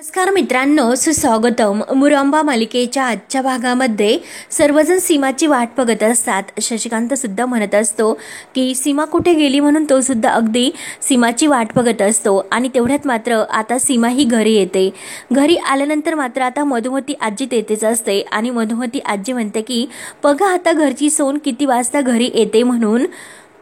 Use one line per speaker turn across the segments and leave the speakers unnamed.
नमस्कार मित्रांनो, सुस्वागतम. मुरंबा मालिकेच्या आजच्या भागामध्ये सर्वजण सीमाची वाट बघत असतात. शशिकांत सुद्धा म्हणत असतो की सीमा कुठे गेली म्हणून तो सुद्धा अगदी सीमाची वाट बघत असतो. आणि तेवढ्यात मात्र आता सीमा ही घरी येते. घरी आल्यानंतर मात्र आता मधुमती आजी तेथेच असते आणि मधुमती आजी म्हणते की बघा आता घरची सोन किती वाजता घरी येते म्हणून.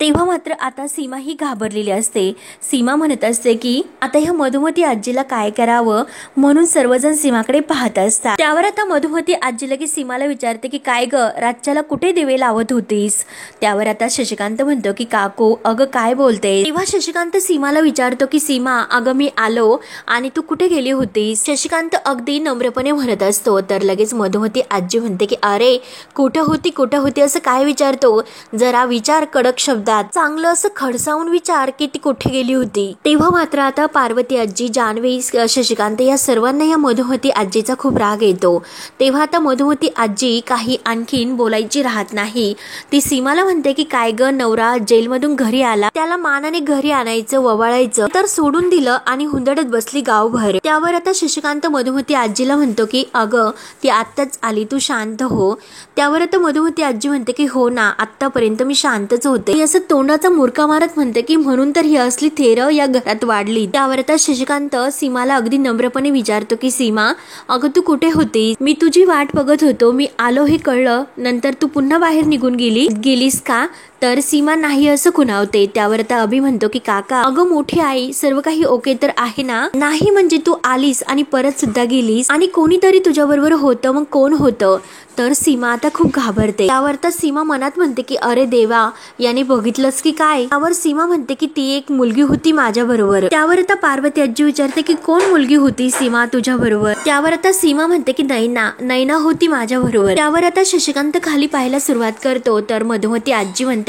तेव्हा मात्र आता सीमा ही घाबरलेली असते. सीमा म्हणत असते की आता ह्या मधुमती आजीला काय करावं म्हणून सर्वजण सीमाकडे पाहत असतात. त्यावर आता मधुमती आजी लगेच सीमाला विचारते की काय ग, रातच्याला कुठे दिवे लावत होतीस? त्यावर आता शशिकांत म्हणतो की काकू अगं काय बोलते? तेव्हा शशिकांत सीमाला विचारतो की सीमा अगं मी आलो आणि तू कुठे गेली होतीस? शशिकांत अगदी नम्रपणे म्हणत असतो. तर लगेच मधुमती आजी म्हणते की अरे कुठं होती असं काय विचारतो? जरा विचार कडक शब्द चांगलं असं खडसावून विचार की ती कुठे गेली होती. तेव्हा मात्र आता पार्वती आजी, जान्हवी, शशिकांत या सर्वांना या मधुमती आजीचा खूप राग येतो. तेव्हा आता मधुमती आजी काही आणखीन बोलायची राहत नाही. ती सीमाला म्हणते की काय ग, नवरा जेलमधून घरी आला, त्याला मानाने घरी आणायचं, ववाळायचं, तर सोडून दिलं आणि हुंदडत बसली गावभर. त्यावर आता शशिकांत मधुमती आजीला म्हणतो की अगं ती आत्ताच आली, तू शांत हो. त्यावर आता मधुमती आजी म्हणते की हो ना, आतापर्यंत मी शांतच होते. असं तोंडाचा मुरका मारत म्हणते की म्हणून तर ही असली थेर या घरात वाढली. त्यावर आता शशिकांत सीमाला अगदी नम्रपणे विचारतो की सीमा अगं तू कुठे होती? मी तुझी वाट बघत होतो, मी आलो हे कळलं नंतर तू पुन्हा बाहेर निघून गेलीस का? तर सीमा नाही असं खुणावते. त्यावर आता अभि म्हणतो की काका अगं मोठी आई, सर्व काही ओके तर आहे ना? नाही म्हणजे तू आलीस आणि परत सुद्धा गेलीस आणि कोणीतरी तुझ्या बरोबर होतं, मग कोण होतं? तर सीमा आता खूप घाबरते. त्यावर तर सीमा मनात म्हणते की अरे देवा, याने बघितलंस की काय? त्यावर सीमा म्हणते की ती एक मुलगी होती माझ्या बरोबर. त्यावर आता पार्वती आजी विचारते की कोण मुलगी होती सीमा तुझ्या बरोबर? त्यावर आता सीमा म्हणते की नैना होती माझ्या बरोबर. त्यावर आता शशिकांत खाली पाहायला सुरुवात करतो. तर मधुमती आजी म्हणते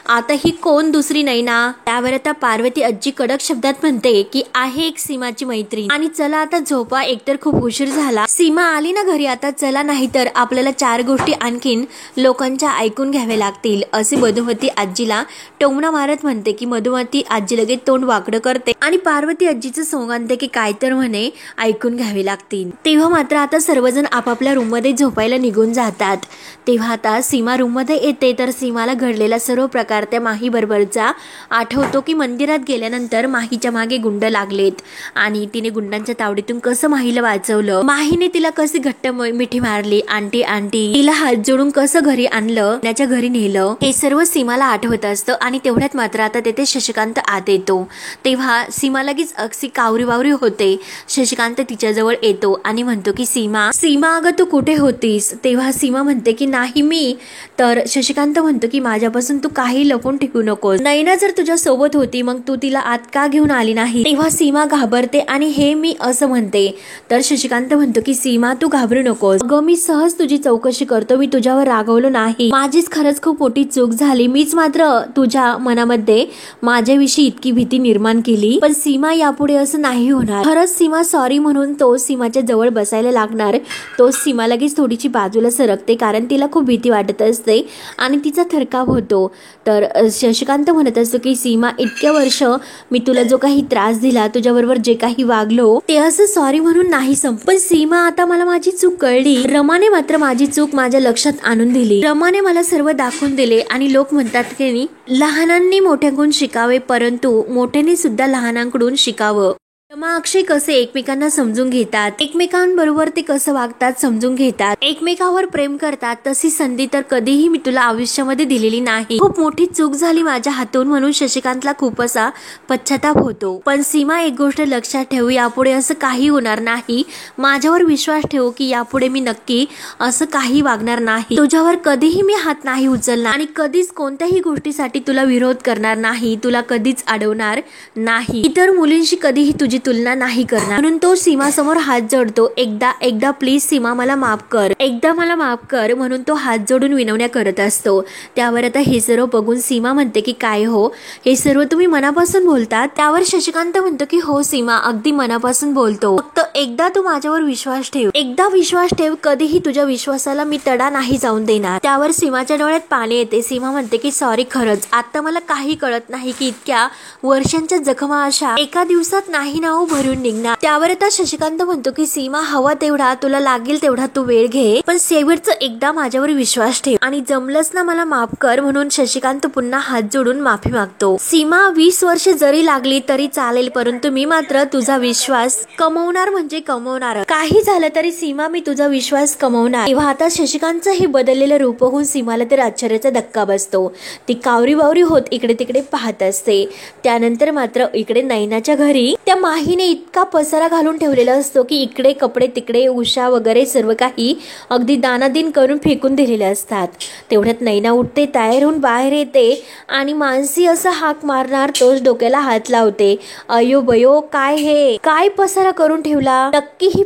आता ही कोण दुसरी नैना? त्यावर आता पार्वती आजी कडक शब्दात म्हणते की आहे एक सीमाची मैत्रीण आणि चला आता झोपा, एकतर खूप उशीर झाला. सीमा आली ना घरी आता, चला, नाही तर आपल्याला 4 गोष्टी आणखीन लोकांच्या ऐकून घ्याव्या लागतील असे मधुमती आजीला टोमणा मारत म्हणते की मधुमती आजी लगेच तोंड वाकडं करते आणि पार्वती आजीचं सोंग आणते की काय तर म्हणे ऐकून घ्यावे लागतील. तेव्हा मात्र आता सर्वजण आपापल्या रूम मध्ये झोपायला निघून जातात. तेव्हा आता सीमा रूम मध्ये येते. तर सीमाला घडलेला सर्व प्रकार त्या माही बरोबरचा आठवतो की मंदिरात गेल्यानंतर माहीच्या मागे गुंड लागलेत आणि तिने गुंडांच्या तावडीतून कसं माहीला वाचवलं, माहीने तिला कशी घट्ट मिठी मारली, आंटी तिला हात जोडून कसं घरी आणलं, त्याच्या घरी नेलं, हे सर्व सीमाला आठवत असतं. आणि तेवढ्यात मात्र आता तेथे शशिकांत आत येतो. तेव्हा सीमा लगेच अगदी कावरी होते. शशिकांत तिच्याजवळ येतो आणि म्हणतो की सीमा अगं तू कुठे होतीस? तेव्हा सीमा म्हणते की नाही मी. तर शशिकांत म्हणतो की माझ्यापासून तू काही लपून ठेवू नकोस. नैना जर तुझ्या सोबत होती मग तू तिला आत का घेऊन आली नाही? तेव्हा सीमा घाबरते आणि हे मी असं म्हणते. तर शशिकांत म्हणतो की सीमा तू घाबरू नकोस, अगं मी सहज तुझी चौकशी करतो, मी तुझ्यावर रागवलो नाही, माझीच खरंच खूप मोठी चूक झाली, मीच मात्र तुझ्या मनामध्ये माझ्याविषयी इतकी भीती निर्माण केली. पण सीमा यापुढे असं नाही होणार. खरंच सीमा सॉरी म्हणून तो सीमाच्या जवळ बसायला लागणार. तो सीमा लगेच थोडीशी बाजूला सरकते कारण तिला खूप भीती वाटत असते आणि तिचा थरकाप होतो. तर शशिकांत म्हणत असतो की सीमा इतक्या वर्ष मी तुला जो काही त्रास दिला, तुझ्याबरोबर जे काही वागलो ते असं सॉरी म्हणून नाही पण सीमा आता मला माझी चूक कळली. रमाने मात्र माझी चूक माझ्या लक्षात आणून दिली. रमाने मला सर्व दाखवून दिले आणि लोक म्हणतात की लहानांनी मोठ्यांकडून शिकावे परंतु मोठ्याने सुद्धा लहानांकडून शिकावं. रमा अक्षय कसे एकमेकांना समजून घेतात, एकमेकांबरोबर ते कसं वागतात समजून घेतात, एकमेकावर प्रेम करतात, तशी संधी तर कधीही मी तुला आयुष्यामध्ये दिलेली नाही. खूप मोठी चूक झाली माझ्या हातून म्हणून शशिकांतला खूप असा पश्चाताप होतो. पण सीमा एक गोष्ट लक्षात ठेवू, यापुढे असं काही होणार नाही. माझ्यावर विश्वास ठेवू की यापुढे मी नक्की असं काही वागणार नाही. तुझ्यावर कधीही मी हात नाही उचलणार आणि कधीच कोणत्याही गोष्टीसाठी तुला विरोध करणार नाही, तुला कधीच अडवणार नाही, इतर मुलींशी कधीही तुझी तुलना नाही करणार. म्हणून तो सीमा समोर हात जोडतो. एकदा प्लीज सीमा मला माफ कर, एकदा मला माफ कर म्हणून तो हात जोडून विनवण्या करत असतो. त्यावर आता हे सर्व बघून सीमा म्हणते की काय हो, हे सर्व तुम्ही मनापासून बोलतात? त्यावर शशिकांत म्हणतो की हो सीमा, अगदी मनापासून बोलतो, फक्त एकदा तू माझ्यावर विश्वास ठेव, एकदा विश्वास ठेव, कधीही तुझ्या विश्वासाला मी तडा नाही जाऊन देणार. त्यावर सीमाच्या डोळ्यात पाणी येते. सीमा म्हणते की सॉरी, खरंच आता मला काही कळत नाही की इतक्या वर्षांच्या जखमा अशा एका दिवसात नाही नाव भरून निघणार. त्यावर आता शशिकांत म्हणतो की सीमा, हवा तेवढा तुला लागेल तेवढा तू वेळ घे, पण शेवटचं एकदा माझ्यावर विश्वास ठेव आणि जमलंच ना मला माफ कर. म्हणून शशिकांत पुन्हा हात जोडून माफी मागतो. सीमा, 20 वर्ष जरी लागली तरी चालेल, परंतु मी मात्र तुझा विश्वास कमवणार म्हणजे कमवणार. काही झालं तरी सीमा, मी तुझा विश्वास कमवणार. तेव्हा आता शशिकांतचं हे बदललेलं रूप होऊन सीमाला तर आश्चर्याचा धक्का बसतो. ती कावरी बावरी होत इकडे तिकडे पाहत असते. त्यानंतर मात्र इकडे नैनाच्या घरी त्या माहीने इतका पसारा घालून ठेवलेला असतो की इकडे कपडे तिकडे उषा वगैरे सर्व काही अगदी दानादिन करून फेकून दिलेले असतात. तेवढ्यात नैना उठते, तयार होऊन बाहेर येते आणि मानसी असं हाक मारणार तोच डोक्याला हात लावते. अयो बयो, काय हे काय पसारा करून ठेवला, नक्की ही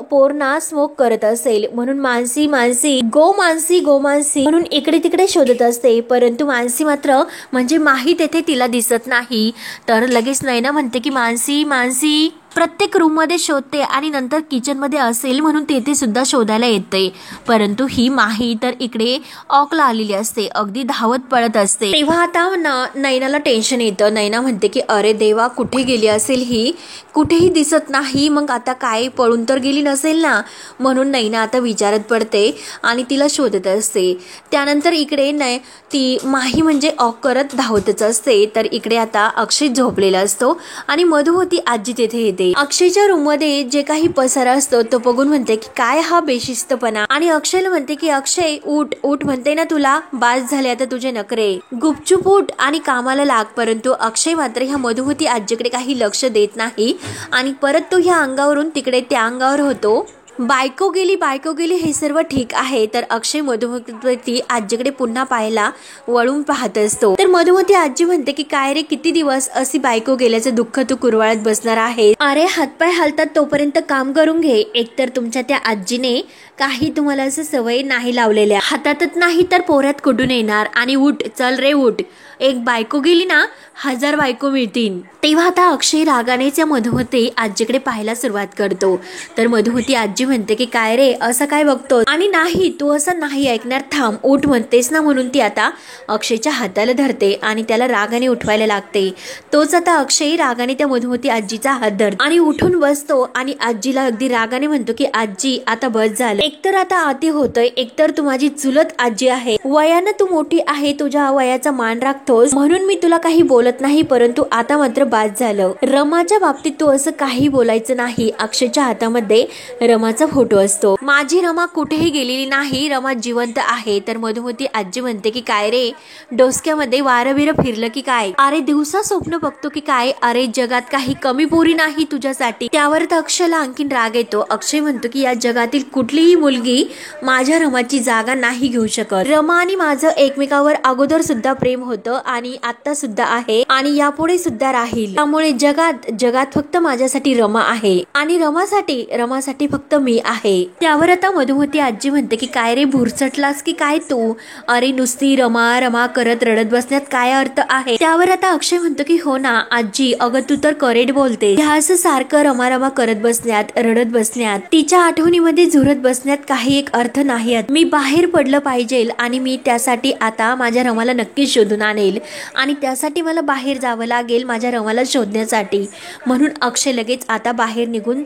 पोर ना स्मोक करत असेल. म्हणून मानसी मानसी गो मानसी गो मानसी म्हणून इकडे तिकडे शोधत असते, परंतु मानसी मात्र म्हणजे माही तेथे तिला दिसत नाही. तर लगेच नैना म्हणते की मानसी मानसी, प्रत्येक रूम मध्ये शोधते आणि नंतर किचन मध्ये असेल म्हणून तेथे सुद्धा शोधायला येते, परंतु ही माही तर इकडे ऑकला आलेली असते, अगदी धावत पळत असते. तेव्हा आता नैनाला टेन्शन येतं. नैना म्हणते की अरे देवा, कुठे गेली असेल ही, कुठेही दिसत नाही, मग आता काय पळून तर गेली नसेल ना. म्हणून नैना आता विचारत पडते आणि तिला शोधत असते. त्यानंतर इकडे ती माही म्हणजे ऑक करत धावतच असते. तर इकडे आता अक्षय झोपलेला असतो आणि मधुमती आजी तेथे येते. अक्षयच्या रूम मध्ये जे काही पसारा असतो तो बघून म्हणते की काय हा बेशिस्तपणा, आणि अक्षयला म्हणते की अक्षय उठ उठ, म्हणते ना तुला, बास झाले आता तुझे नखरे, गुपचूप उठ आणि कामाला लाग. परंतु अक्षय मात्र ह्या मधुमती आजीकडे काही लक्ष देत नाही आणि परत तो ह्या अंगावरून तिकडे त्या अंगावर होतो. बायको गेली हे सर्व ठीक आहे. तर अक्षय मधुमती आजीकडे पुन्हा पाहायला वळून पाहत असतो. तर मधुमती आजी म्हणते की काय रे, किती दिवस अशी बायको गेल्याचं दुःख तू कुरवाळत बसणार आहे. अरे हातपाय हालतात तोपर्यंत काम करून घे. एकतर तुमच्या त्या आजीने काही तुम्हाला असं सवय नाही लावलेल्या, हातातच नाही तर पोऱ्यात कुठून येणार. आणि उठ, चल रे उठ, एक बायको गेली ना 1000 बायको मिळतील. तेव्हा आता अक्षय रागाने त्या मधुमती आजीकडे पाहायला सुरुवात करतो. तर मधुमती आजी म्हणते की काय रे, असं काय बघतो, आणि नाही तू असं नाही ऐकणार, थांब उठ म्हणतेस ना. म्हणून ती आता अक्षयच्या हाताला धरते आणि त्याला रागाने उठवायला लागते. तोच आता अक्षय रागाने त्या मधुमती आजीचा हात धरतो आणि उठून बसतो आणि आजीला अगदी रागाने म्हणतो की आजी आता बस झालं, एकतर आता अति होतोय, एकतर तू माझी चुलत आजी आहे, वयानं तू मोठी आहे, तुझ्या वयाचा मान राखतोस म्हणून मी तुला काही बोलत नाही, परंतु आता मात्र बास झालं. रमाच्या बाबतीत तू असं काही बोलायचं नाही. अक्षयच्या हातामध्ये रमाचा फोटो असतो. माझी रमा कुठेही गेलेली नाही, रमा जिवंत आहे. तर मधुमती आजी म्हणते की काय रे, डोसक्यामध्ये वारं फिरलं की काय, अरे दिवसा स्वप्न बघतो की काय, अरे जगात काही कमी पोरी नाही तुझ्यासाठी. त्यावर तर अक्षयला आणखीन राग येतो. अक्षय म्हणतो की या जगातील कुठलीही मुलगी माझ्या रमाची जागा नाही घेऊ शकत. रमा आणि माझं एकमेकावर अगोदर सुद्धा प्रेम होतं आणि आता सुद्धा आहे आणि यापुढे सुद्धा राहील. त्यामुळे जगात फक्त माझ्यासाठी रमा आहे आणि रमासाठी फक्त मी आहे. त्यावर आता मधुमती आजी म्हणते की काय रे, भुरचटलास की काय तू, अरे नुसती रमा करत रडत बसण्यात काय अर्थ आहे. त्यावर आता अक्षय म्हणतो की हो ना आजी, अगं तू तर करेक्ट बोलते, ह्या असं सारखं रमा करत बसण्यात, रडत बसण्यात, तिच्या आठवणीमध्ये झुरत बसण्यात काही एक अर्थ नाही. मी बाहेर पडलं पाहिजे आणि मी त्यासाठी आता माझ्या रमाला नक्कीच शोधून आणेल आणि त्यासाठी मला बाहेर जावं लागेल माझ्या रमाला शोधण्यासाठी. म्हणून अक्षय लगेच आता बाहेर निघून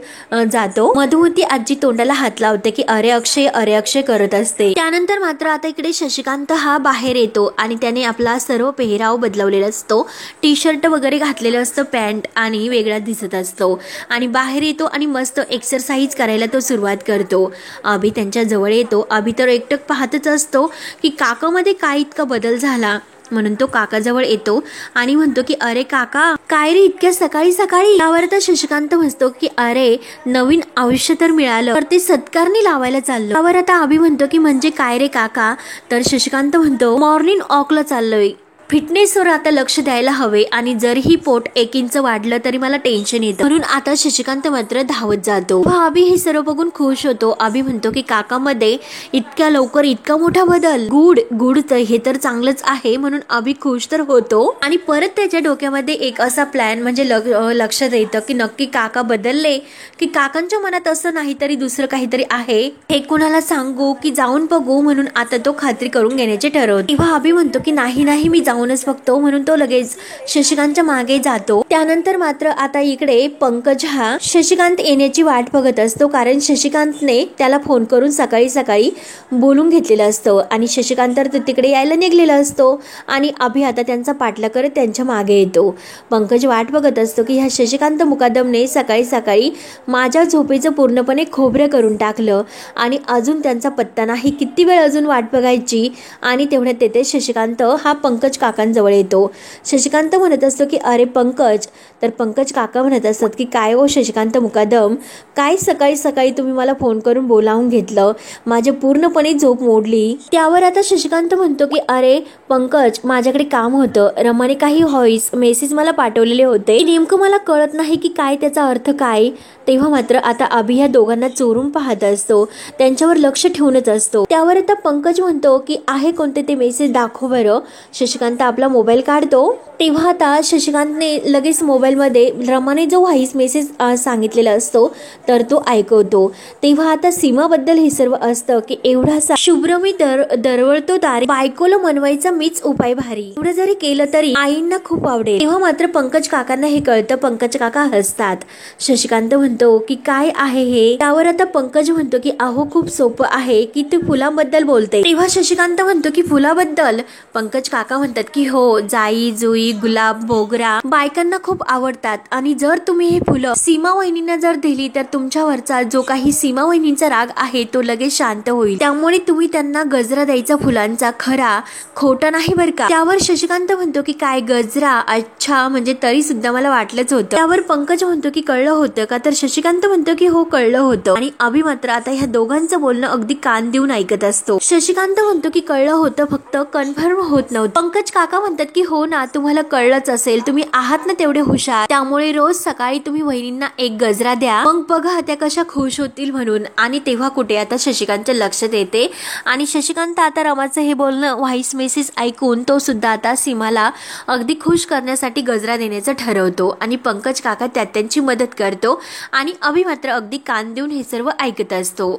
जातो. मधुमती आजी तोंडाला हात लावते की अरे अक्षय करत असते. त्यानंतर मात्र आता इकडे शशिकांत हा बाहेर येतो आणि त्याने आपला सर्व पेहराव बदलवलेला असतो. टी शर्ट वगैरे घातलेलं असतं, पॅन्ट आणि वेगळा दिसत असतो आणि बाहेर येतो आणि मस्त एक्सरसाइज करायला तो सुरुवात करतो. अभि त्यांच्या जवळ येतो. अभि तर एकटक पाहतच असतो की काकामध्ये काय इतका बदल झाला. म्हणून तो काकाजवळ येतो आणि म्हणतो की अरे काका, काय रे इतक्या सकाळी. यावर तर शशिकांत म्हणतो की अरे नवीन आयुष्य तर मिळालं, तर ते सत्कारणी लावायला चाललो. यावर आता अभि म्हणतो की म्हणजे काय रे काका. तर शशिकांत म्हणतो मॉर्निंग वॉकला चाललोय, फिटनेसवर आता लक्ष द्यायला हवे आणि जरीही पोट 1 इंच वाढलं तरी मला टेन्शन येतं. म्हणून आता शशिकांत मात्र धावत जातो. अभि हे सर्व बघून खुश होतो. अभि म्हणतो की काकामध्ये इतक्या लवकर इतका मोठा बदल, गुड हे तर चांगलंच आहे. म्हणून अभि खुश तर होतो आणि परत त्याच्या डोक्यामध्ये एक असा प्लॅन म्हणजे लक्षात येतं की नक्की काका बदलले की काकांच्या मनात असं नाही तरी दुसरं काहीतरी आहे, हे कुणाला सांगू की जाऊन बघू. म्हणून आता तो खात्री करून घेण्याचे ठरवतो. तेव्हा अभि म्हणतो की नाही मी जाऊन फोनच बघतो म्हणून तो लगेच शशिकांतच्या मागे जातो. त्यानंतर मात्र आता इकडे पंकज हा शशिकांत येण्याची वाट बघत असतो, कारण शशिकांतने त्याला फोन करून सकाळी सकाळी बोलून घेतलेलं असतं आणि शशिकांत तर तिकडे यायला निघलेला असतो आणि अभि आता त्यांचा पाठलाग करत त्यांच्या मागे येतो. पंकज वाट बघत असतो की ह्या शशिकांत मुकादमने सकाळी सकाळी माझ्या झोपेचं पूर्णपणे खोबरं करून टाकलं आणि अजून त्यांचा पत्ता नाही, किती वेळ अजून वाट बघायची. आणि तेवढ्यात तेथे शशिकांत हा पंकज काकांजवळ येतो. शशिकांत म्हणत असतो की अरे पंकज, तर पंकज काका म्हणत असतात की काय हो शशिकांत मुकादम, काय सकाळी सकाळी तुम्ही मला फोन करून बोलावून घेतलं, माझे पूर्णपणे झोप मोडली. त्यावर आता शशिकांत म्हणतो की अरे पंकज, माझ्याकडे काम होतं, रमाने काही व्हॉइस मेसेज मला पाठवलेले होते, नेमकं मला कळत नाही की काय त्याचा अर्थ काय. तेव्हा मात्र आता अभि ह्या दोघांना चोरून पाहत असतो, त्यांच्यावर लक्ष ठेवूनच असतो. त्यावर आता पंकज म्हणतो की आहे कोणते ते मेसेज दाखव बरं. शशिकांत आपला मोबाईल काढतो. तेव्हा आता शशिकांतने लगेच मोबाईलमध्ये रमाने जो व्हॉइस मेसेज सांगितलेला असतो तर तो ऐकवतो. तेव्हा आता सीमाबद्दल हे सर्व असतं की एवढासा शुभ्र मी दरवळतो दारी, बायकोला मनवायचा मीच उपाय भारी, एवढं जरी केलं तरी आईंना खूप आवडेल. तेव्हा मात्र पंकज काकांना हे कळतं. पंकज काका हसतात. शशिकांत म्हणतो की काय आहे हे. त्यावर आता पंकज म्हणतो की अहो खूप सोपं आहे की तू फुलांबद्दल बोलते. तेव्हा शशिकांत म्हणतो की फुलाबद्दल. पंकज काका म्हणतात की हो, जाई जुई गुलाब मोगरा बायकांना खूप आवडतात आणि जर तुम्ही हे फुलं सीमा वहिनींना जर दिली तर तुमच्यावरचा जो काही सीमा वहिनींचा राग आहे तो लगेच शांत होईल, त्यामुळे तुम्ही त्यांना गजरा द्यायचा फुलांचा, खरा खोटा नाही बरं का. त्यावर शशिकांत म्हणतो की काय गजरा, अच्छा, म्हणजे तरी सुद्धा मला वाटलंच होतं. त्यावर पंकज म्हणतो की कळलं होतं का. तर शशिकांत म्हणतो की हो कळलं होतं. आणि अभि मात्र आता ह्या दोघांचं बोलणं अगदी कान देऊन ऐकत असतो. शशिकांत म्हणतो की कळलं होतं, फक्त कन्फर्म होत नव्हतं. पंकज काका म्हणतात की हो ना, तुम्हाला कळलंच असेल, तुम्ही आहात ना तेवढे हुशार, त्यामुळे रोज सकाळी तुम्ही वहिनींना एक गजरा द्या, मग बघा त्या कशा खुश होतील म्हणून. आणि तेव्हा कुठे आता शशिकांतच्या लक्षात येते आणि शशिकांत आता रमाचं हे बोलणं व्हॉइस मेसेज ऐकून तो सुद्धा आता सीमाला अगदी खुश करण्यासाठी गजरा देण्याचं ठरवतो आणि पंकज काका त्यात त्यांची मदत करतो आणि अभि मात्र अगदी कान देऊन हे सर्व ऐकत असतो.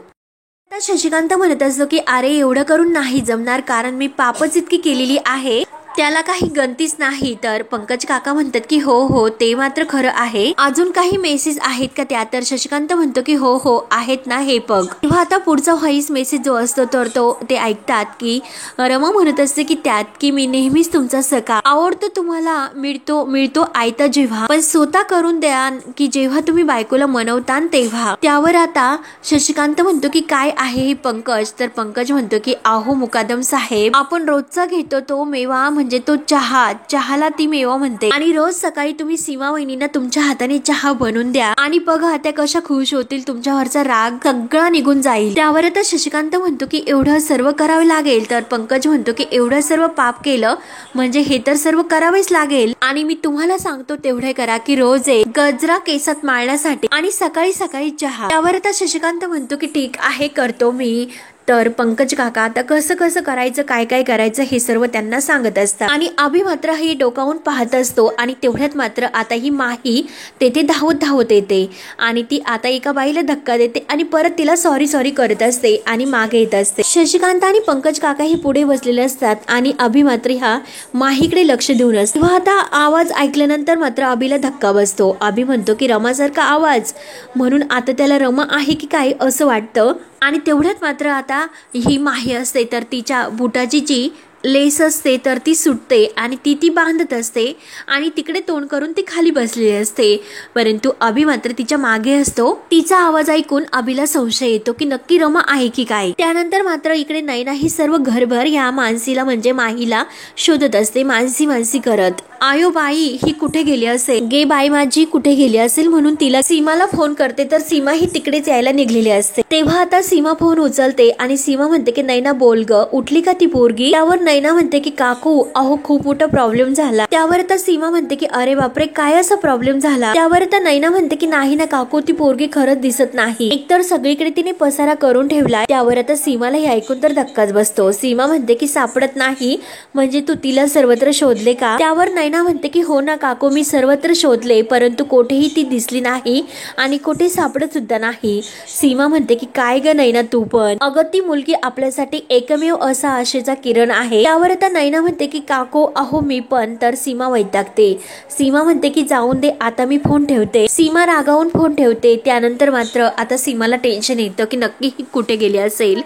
आता शशिकांत म्हणत असतो की अरे एवढं करून नाही जमणार, कारण मी पापच इतकी केलेली आहे, त्याला काही गणतीच नाही. तर पंकज काका म्हणतात की हो हो, ते मात्र खरं आहे, अजून काही मेसेज आहेत का त्या. तर शशिकांत म्हणतो की हो हो आहेत ना, हे बघ. तेव्हा आता पुढचा व्हॉइस मेसेज जो असतो तर तो ते ऐकतात की रमा म्हणत असते की त्यात की मी नेहमीच तुमचा सखा, आवडतो तुम्हाला, मिळतो आयता जेव्हा, पण स्वतः करून द्या की जेव्हा तुम्ही बायकोला मनवता तेव्हा. त्यावर आता शशिकांत म्हणतो की काय आहे हे पंकज. तर पंकज म्हणतो की अहो मुकादम साहेब, आपण रोजचा घेतो तो मेवा म्हणजे तो चहाला ती मेवा म्हणते, आणि रोज सकाळी तुम्ही सीमा वहिनींना तुमच्या हाताने चहा बनवून द्या आणि बघा त्या कशा खुश होतील, तुमच्यावरचा राग सगळा निघून जाईल. त्यावर आता शशिकांत म्हणतो की एवढं सर्व करावे लागेल. तर पंकज म्हणतो की एवढं सर्व पाप केलं म्हणजे हे तर सर्व करावेच लागेल, आणि मी तुम्हाला सांगतो तेवढे करा की रोज एक गजरा केसात माळण्यासाठी आणि सकाळी सकाळी चहा. त्यावर आता शशिकांत म्हणतो की ठीक आहे, करतो मी. तर पंकज काका आता कसं कसं करायचं, काय काय करायचं हे सर्व त्यांना सांगत असतात आणि अभि मात्र हे डोकावून पाहत असतो. आणि तेवढ्यात मात्र आता ही माही तेथे धावत येते आणि ती आता एका बाईला धक्का देते आणि परत तिला सॉरी करत असते आणि मागे येत असते. शशिकांत आणि पंकज काका ही पुढे बसलेले असतात आणि अभि मात्र ह्या माहीकडे लक्ष देऊन असते. तेव्हा आता आवाज ऐकल्यानंतर मात्र अभिला धक्का बसतो. अभि म्हणतो की रमासारखा आवाज, म्हणून आता त्याला रमा आहे की काय असं वाटतं. आणि तेवढ्यात मात्र आता ही माही असते तर तिच्या बुटाची जी लेस असते तर ती सुटते आणि ती बांधत असते आणि तिकडे तोंड करून ती खाली बसलेली असते. परंतु अभि मात्र तिच्या मागे असतो. तिचा आवाज ऐकून अभिला संशय येतो की नक्की रमा आहे की काय. त्यानंतर मात्र इकडे नैना ही सर्व घरभर या मानसीला म्हणजे माहीला शोधत असते, मानसी करत. आयो बाई ही कुठे गेली असेल, गे बाई माझी कुठे गेली असेल म्हणून तिला सीमाला फोन करते. तर सीमा ही तिकडेच यायला निघलेली असते. तेव्हा आता सीमा फोन उचलते आणि सीमा म्हणते की नैना बोल ग, उठली का ती पोरगी. त्यावर नैना म्हणते की काकू अहो खूप मोठा प्रॉब्लेम झाला. त्यावर आता सीमा म्हणते की अरे बापरे काय असा प्रॉब्लेम झाला. त्यावर आता नैना म्हणते की नाही ना काकू, ती पोरगी खरंच दिसत नाही, एकतर सगळीकडे तिने पसारा करून ठेवला. त्यावर आता सीमाला हे ऐकून तर धक्काच बसतो. सीमा म्हणते की सापडत नाही म्हणजे तू तिला सर्वत्र शोधले का. त्यावर नैना म्हणते की हो ना काकू, मी सर्वत्र शोधले परंतु कोठेही ती दिसली नाही आणि कोठे सापडत सुद्धा नाही. सीमा म्हणते की काय ग नैना तू पण, अगं ती मुलगी आपल्यासाठी एकमेव असा आशेचा किरण आहे यावर आता नैना म्हणते की काको अहो मी पण. तर सीमा वैतागते. सीमा म्हणते की जाऊन दे आता मी फोन ठेवते. सीमा रागावून फोन ठेवते. त्यानंतर मात्र आता सीमाला टेन्शन येतं की नक्की ही कुठे गेली असेल.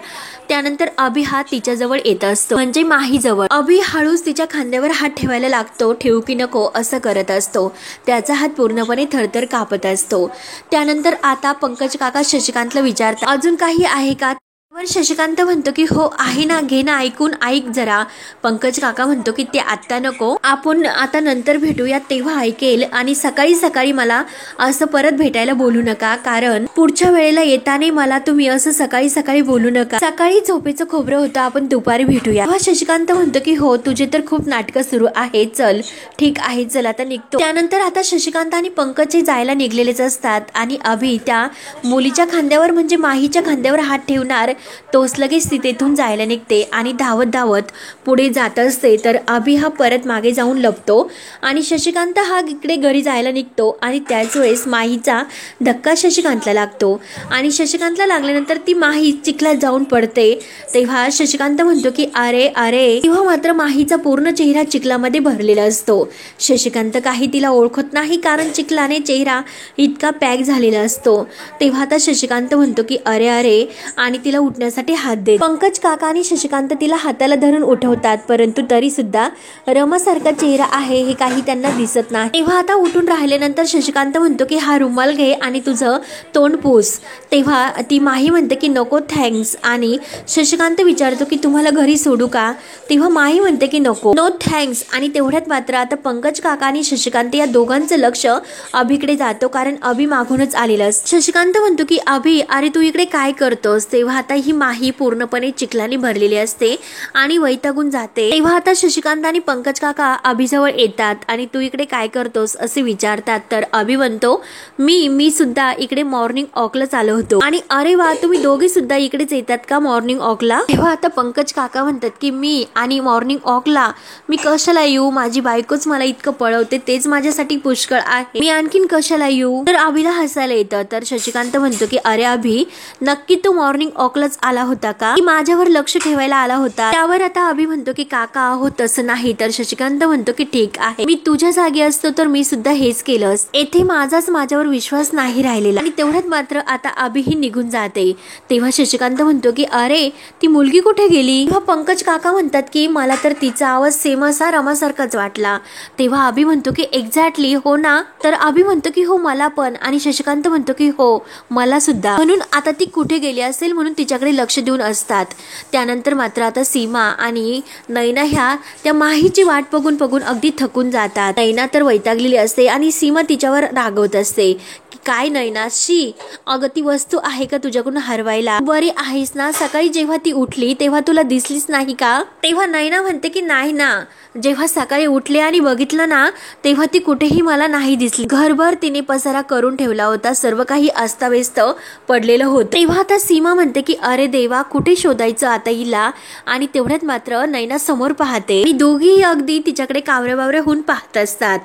त्यानंतर अभि हा तिच्याजवळ येत असतो, म्हणजे माही जवळ. अभि हळूच तिच्या खांद्यावर हात ठेवायला लागतो. ठेवू की नको असं करत असतो. त्याचा हात पूर्णपणे थरथर कापत असतो. त्यानंतर आता पंकज काका शशिकांतला विचारतात अजून काही आहे का. शशिकांत म्हणतो की हो आहे ना, घे ना ऐकून, ऐक जरा. पंकज काका म्हणतो की ते आत्ता नको, आपण आता नंतर भेटूया तेव्हा ऐकेल. आणि सकाळी सकाळी मला असं परत भेटायला बोलू नका, कारण पुढच्या वेळेला येताना मला तुम्ही असं सकाळी सकाळी बोलू नका. सकाळी झोपेचं खोबरं होतं, आपण दुपारी भेटूया. शशिकांत म्हणतो की हो तुझे तर खूप नाटकं सुरू आहे, चल ठीक आहे चल आता निघतो. त्यानंतर आता शशिकांत आणि पंकज जायला निघलेलेच असतात आणि अभि त्या मुलीच्या खांद्यावर म्हणजे माहीच्या खांद्यावर हात ठेवणार. तोच लगेच तिथून जायला निघते आणि धावत धावत पुढे जात असते. तर अभि हा परत मागे जाऊन लपतो आणि शशिकांत हा इकडे घरी जायला निघतो. आणि त्याच वेळेस माहीचा धक्का शशिकांतला लागतो आणि शशिकांतला लागल्यानंतर ती माही चिखलात जाऊन पडते. तेव्हा शशिकांत म्हणतो की अरे अरे. तेव्हा मात्र माहीचा पूर्ण चेहरा चिखलामध्ये भरलेला असतो. शशिकांत काही तिला ओळखत नाही, कारण चिखलाने चेहरा इतका पॅक झालेला असतो. तेव्हा आता शशिकांत म्हणतो की अरे अरे आणि तिला उठण्यासाठी हात देत. पंकज काका आणि शशिकांत तिला हाताला धरून उठवतात, परंतु तरी सुद्धा रमासारखा चेहरा आहे हे काही त्यांना दिसत नाही. तेव्हा आता उठून राहिल्यानंतर शशिकांत म्हणतो की हा रुमाल घे आणि तुझं तोंड पुस. तेव्हा ती माही म्हणते की नको थँक्स. आणि शशिकांत विचारतो की तुम्हाला घरी सोडू का. तेव्हा माही म्हणते की नको, नो थँक्स. आणि तेवढ्यात मात्र आता पंकज काका आणि शशिकांत या दोघांचं लक्ष अभिकडे जातो, कारण अभि मागूनच आलेलं असतं. शशिकांत म्हणतो की अभि अरे तू इकडे काय करतोस. तेव्हा आता ही माही पूर्णपणे चिखलाने भरलेली असते आणि वैतागून जाते. तेव्हा आता शशिकांत आणि पंकज काका अभिजवळ येतात आणि तू इकडे काय करतोस असे विचारतात. तर अभि म्हणतो मी सुद्धा इकडे मॉर्निंग वॉकला आलो होतो. आणि अरे वा तुम्ही दोघे सुद्धा इकडेच येतात का मॉर्निंग वॉकला. तेव्हा आता पंकज काका म्हणतात की मी आणि मॉर्निंग वॉकला मी कशाला येऊ, माझी बायकोच मला इतकं पळवते, तेच माझ्यासाठी पुष्कळ आहे, मी आणखीन कशाला येऊ. तर अभिला हसायला येतं. तर शशिकांत म्हणतो की अरे अभि नक्की तू मॉर्निंग वॉकलाच आला होता का, की माझ्यावर लक्ष ठेवायला आला होता. त्यावर आता अभि म्हणतो की काका हो तसं नाही. तर शशिकांत म्हणतो की ठीक आहे, मी तुझ्या जागी असतो तर मी सुद्धा हेच केलं. येथे माझ्यावर विश्वास नाही राहिलेला. आणि तेवढ्यात मात्र आता अभि ही निघून जाते. तेव्हा शशिकांत म्हणतो की अरे ती मुलगी कुठे गेली. तेव्हा पंकज काका म्हणतात की मला तर तिचा आवाज सेम असा रमासारखाच वाटला. तेव्हा अभि म्हणतो की एक्झॅक्टली हो ना. तर अभि म्हणतो की हो मला पण. आणि शशिकांत म्हणतो की हो मला सुद्धा. म्हणून आता ती कुठे गेली असेल म्हणून तिच्याकडे लक्ष देऊन असतात. त्यानंतर मात्र आता सीमा आणि नैना ह्या त्या माहीची वाट बघून बघून अगदी थकून जातात. नैना तर वैतागलेली असते आणि सीमा तिच्यावर रागवत असते. काय नैना शी, अगं ती वस्तू आहे का तुझ्याकडून हरवायला, बरी आहेस ना. सकाळी जेव्हा ती उठली तेव्हा तुला दिसलीच नाही का. तेव्हा नैना म्हणते की नाही ना, जेव्हा सकाळी उठले आणि बघितलं ना तेव्हा ती कुठेही मला नाही दिसली. घरभर तिने पसारा करून ठेवला होता, सर्व काही अस्ताव्यस्त पडलेलं होतं. तेव्हा आता सीमा म्हणते की अरे देवा कुठे शोधायचं आता हिला. आणि तेवढ्यात मात्र नैना समोर पाहते आणि दोघीही अगदी तिच्याकडे कावऱ्या बावऱ्या होऊन पाहत असतात.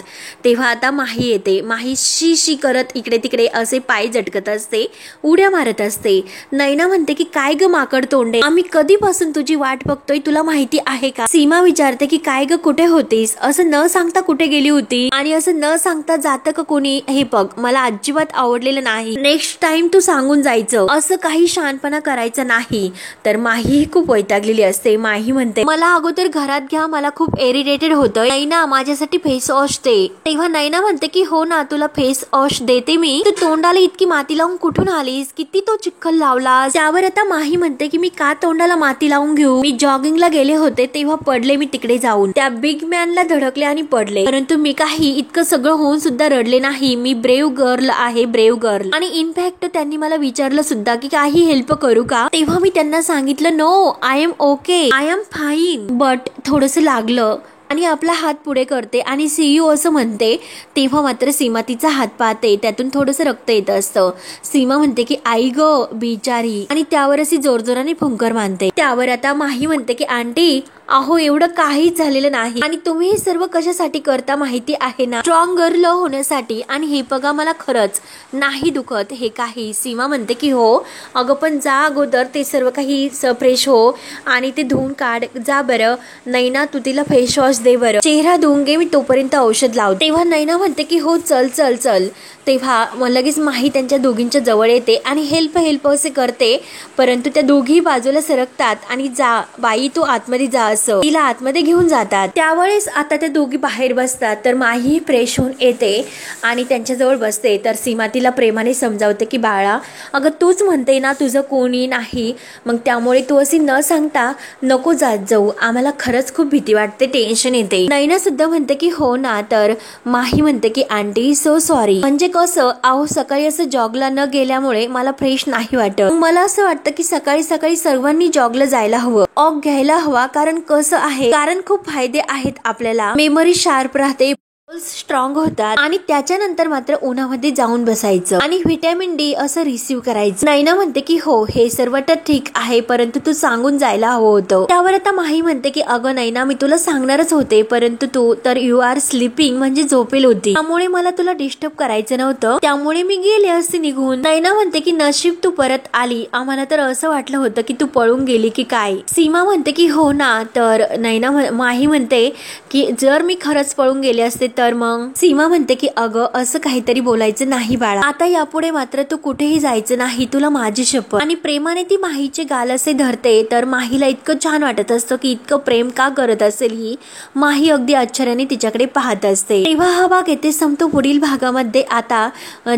तेव्हा आता माही येते. माही शी शी करत इकडे तिकडे असे पाय झटकत असते, उड्या मारत असते. नैना म्हणते की काय ग माकड तोंडे, आम्ही कधीपासून तुझी वाट बघतोय तुला माहिती आहे का. सीमा विचारते की काय ग कुठे होतीस, असं न सांगता कुठे गेली होती आणि असं न सांगता जातं का कोणी. हे बघ मला अजिबात आवडलेलं नाही, नेक्स्ट टाइम तू सांगून जायचं, असं काही शहाणपणा करायचं नाही. तर माही खूप वैतागलेली असते. माही म्हणते मला अगोदर घरात घ्या, मला खूप इरिटेटेड होतं. नैना माझ्यासाठी फेस वॉश दे. तेव्हा नैना म्हणते की हो ना तुला फेस वॉश देते मी, तू तोंडाला इतकी माती लावून कुठून आलीस, किती तो चिखल लावलास. त्यावर आता माही म्हणते की मी का तोंडाला माती लावून घेऊ, मी जॉगिंगला गेले होते तेव्हा पडले मी तिकडे जाऊन, त्या बिग मॅनला धडकले आणि पडले, परंतु मी काही इतकं सगळं होऊन सुद्धा रडले नाही. मी ब्रेव गर्ल आहे, ब्रेव गर्ल. आणि इनफॅक्ट त्यांनी मला विचारलं सुद्धा की काही हेल्प करू का. तेव्हा मी त्यांना सांगितलं no I am okay, I am fine, but थोडंसं लागलं आणि आपला हात पुढे करते आणि सीयू असं म्हणते, तेव्हा मात्र सीमा तिचा हात पाहते, त्यातून थोडंसं रक्त येत असतं. सीमा म्हणते की आई ग बिचारी, आणि त्यावर अशी जोरजोराने फुंकर मानते. त्यावर आता माही म्हणते की आंटी अहो एवढं काहीच झालेलं नाही, आणि तुम्ही हे सर्व कशासाठी करता माहिती आहे ना, स्ट्रॉंग गर्ल होण्यासाठी. आणि हे बघा मला खरंच नाही दुखत हे काही. सीमा म्हणते की हो अगं पण जा अगोदर ते सर्व काही फ्रेश हो आणि ते धुवून काढ, जा बरं. नैना तू तिला फेस वॉश दे बरं, चेहरा धुवून घे, मी तोपर्यंत औषध लावते. तेव्हा नैना म्हणते की हो चल चल चल. तेव्हा मग लगेच माही त्यांच्या दोघींच्या जवळ येते आणि हेल्प हेल्प असे करते, परंतु त्या दोघी बाजूला सरकतात आणि जा बाई तू आतमध्ये जा असं तिला आतमध्ये घेऊन जातात. त्यावेळेस आता त्या दोघी बाहेर बसतात, तर माही फ्रेश होऊन येते आणि त्यांच्याजवळ बसते. तर सीमा तिला प्रेमाने समजावते की बाळा अगं तूच म्हणते ना तुझं कोणी नाही, मग त्यामुळे तू अशी न सांगता नको जात जाऊ, आम्हाला खरंच खूप भीती वाटते, टेन्शन येते. नैना सुद्धा म्हणते की हो ना. तर माही म्हणते की आंटी सो सॉरी, म्हणजे कसं अहो सकाळी असं जॉगला न गेल्यामुळे मला फ्रेश नाही वाटत. मला असं वाटतं की सकाळी सकाळी सर्वांनी जॉगला जायला हवं, वॉक घ्यायला हवा, कारण कसं आहे, कारण खूप फायदे आहेत आपल्याला, मेमरी शार्प राहते, स्ट्रॉंग होतात, आणि त्याच्यानंतर मात्र उन्हामध्ये जाऊन बसायचं आणि व्हिटॅमिन डी असं रिसीव्ह करायचं. नैना म्हणते की हो हे सर्व तर ठीक आहे, परंतु तू सांगून जायला हवं होतं. त्यावर आता माही म्हणते की अगं नैना मी तुला सांगणारच होते, परंतु तू तर यू आर स्लीपिंग म्हणजे झोपेल होती, त्यामुळे मला तुला डिस्टर्ब करायचं नव्हतं, त्यामुळे मी गेले असते निघून. नैना म्हणते की नशीब तू परत आली, आम्हाला तर असं वाटलं होतं की तू पळून गेली की काय. सीमा म्हणते की हो ना. तर माही म्हणते की जर मी खरंच पळून गेले असते तर मग. सीमा म्हणते की अगं असं काहीतरी बोलायचं नाही बाळा, आता यापुढे मात्र तू कुठेही जायचं नाही, तुला माझी शपथ. आणि प्रेमाने ती माहीचे गाल असे धरते. तर माहीला इतकं छान वाटत असतं की इतकं प्रेम का करत असेल ही. माही अगदी आश्चर्याने तिच्याकडे पाहत असते. तेव्हा हा भाग येथे संपतो. पुढील भागामध्ये आता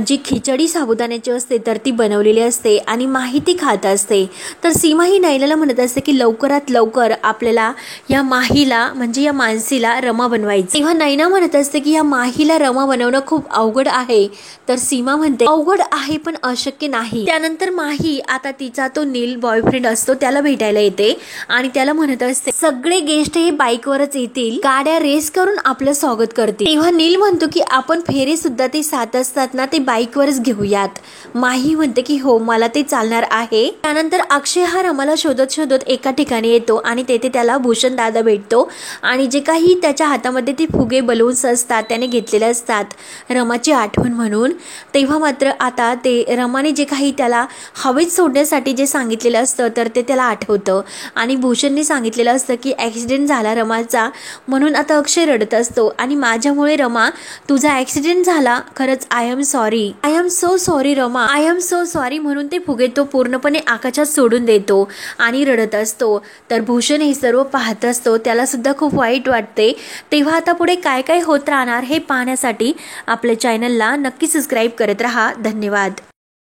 जी खिचडी साबुदाण्याची असते तर ती बनवलेली असते आणि माही ती खात असते. तर सीमा ही नैनाला म्हणत असते की लवकरात लवकर आपल्याला या माहीला म्हणजे या मानसीला रमा बनवायची. तेव्हा नैना म्हणत असते की या माहीला रमा बनवणं खूप अवघड आहे. तर सीमा म्हणते अवघड आहे पण अशक्य नाही. त्यानंतर माही आता तिचा तो नील बॉयफ्रेंड असतो त्याला भेटायला येते आणि त्याला म्हणत असते सगळे गेस्ट हे बाईकवरच येतील, गाड्या रेस करून आपलं स्वागत करतील. तेव्हा नील म्हणतो की आपण फेरे सुद्धा ते 7 असतात ना ते बाईकवरच घेऊयात. माही म्हणते की हो मला ते चालणार आहे. त्यानंतर अक्षय हा रमाला शोधत शोधत एका ठिकाणी येतो आणि तेथे त्याला भूषण दादा भेटतो आणि जे काही त्याच्या हातामध्ये ते फुगे बलून्स असतात त्याने घेतलेले असतात रमाची आठवण म्हणून. तेव्हा मात्र आता ते रमाने जे काही त्याला हवेत सोडण्यासाठी जे सांगितलेलं असतं तर ते त्याला आठवतं आणि भूषणने सांगितलेलं असतं की ॲक्सिडेंट झाला रमाचा, म्हणून आता अक्षय रडत असतो आणि माझ्यामुळे रमा तुझा ॲक्सिडेंट झाला, खरंच I am sorry, I am so sorry Rama, I am so sorry, म्हणून ते फुगे तो पूर्णपणे आकाशात सोडून देतो आणि रडत असतो. तर भूषण हे सर्व पाहत असतो, त्याला सुद्धा खूप वाईट वाटते. तेव्हा आता पुढे काय काय होत राहणार हे पाहण्यासाठी आपल्या चॅनलला नक्की सबस्क्राईब करत राहा. धन्यवाद.